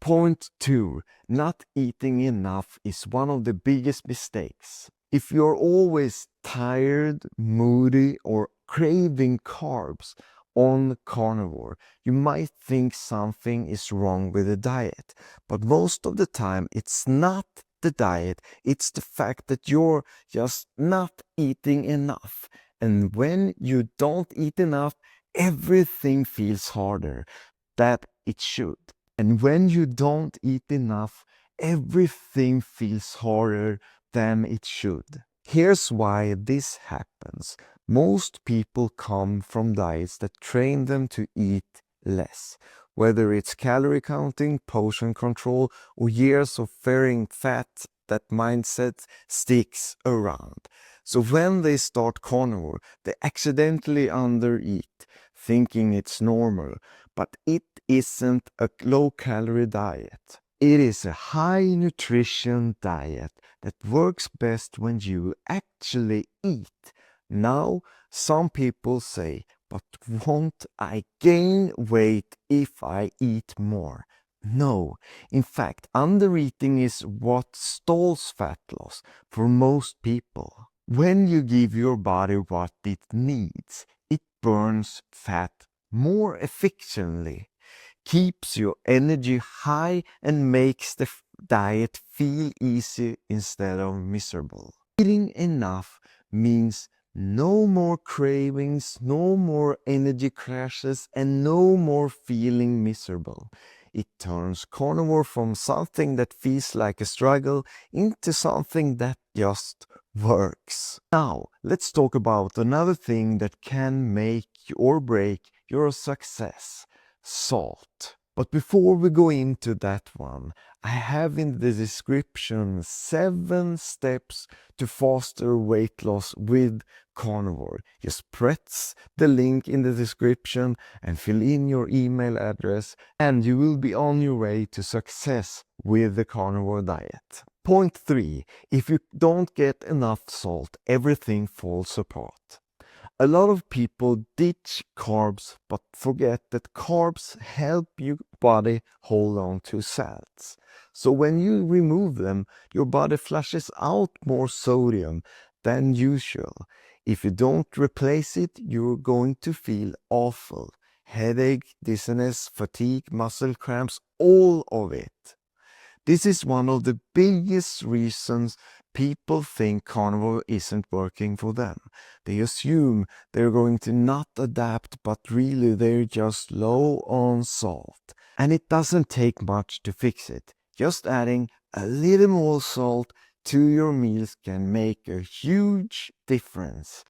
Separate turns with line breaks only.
Point 2. Not eating enough is one of the biggest mistakes. If you're always tired, moody, or craving carbs on carnivore, you might think something is wrong with the diet. But most of the time, it's not the diet, it's the fact that you're just not eating enough. And when you don't eat enough, everything feels harder than it should. And when you don't eat enough, everything feels harder than it should. Here's why this happens. Most people come from diets that train them to eat less. Whether it's calorie counting, portion control, or years of fearing fat, that mindset sticks around. So when they start carnivore, they accidentally undereat, thinking it's normal. But it isn't a low-calorie diet. It is a high-nutrition diet that works best when you actually eat. Now, some people say, but won't I gain weight if I eat more? No, in fact, undereating is what stalls fat loss for most people. When you give your body what it needs, it burns fat more efficiently, keeps your energy high, and makes the diet feel easy instead of miserable. Eating enough means no more cravings, no more energy crashes, and no more feeling miserable. It turns carnivore from something that feels like a struggle into something that just works. Now, let's talk about another thing that can make or break your success: salt. But before we go into that one, I have in the description 7 steps to faster weight loss with carnivore. Just press the link in the description and fill in your email address, and you will be on your way to success with the carnivore diet. Point 3. If you don't get enough salt, everything falls apart. A lot of people ditch carbs but forget that carbs help your body hold on to salts. So when you remove them, your body flushes out more sodium than usual. If you don't replace it, you're going to feel awful. Headache, dizziness, fatigue, muscle cramps, all of it. This is one of the biggest reasons people think carnivore isn't working for them. They assume they're going to not adapt, but really they're just low on salt. And it doesn't take much to fix it. Just adding a little more salt to your meals can make a huge difference.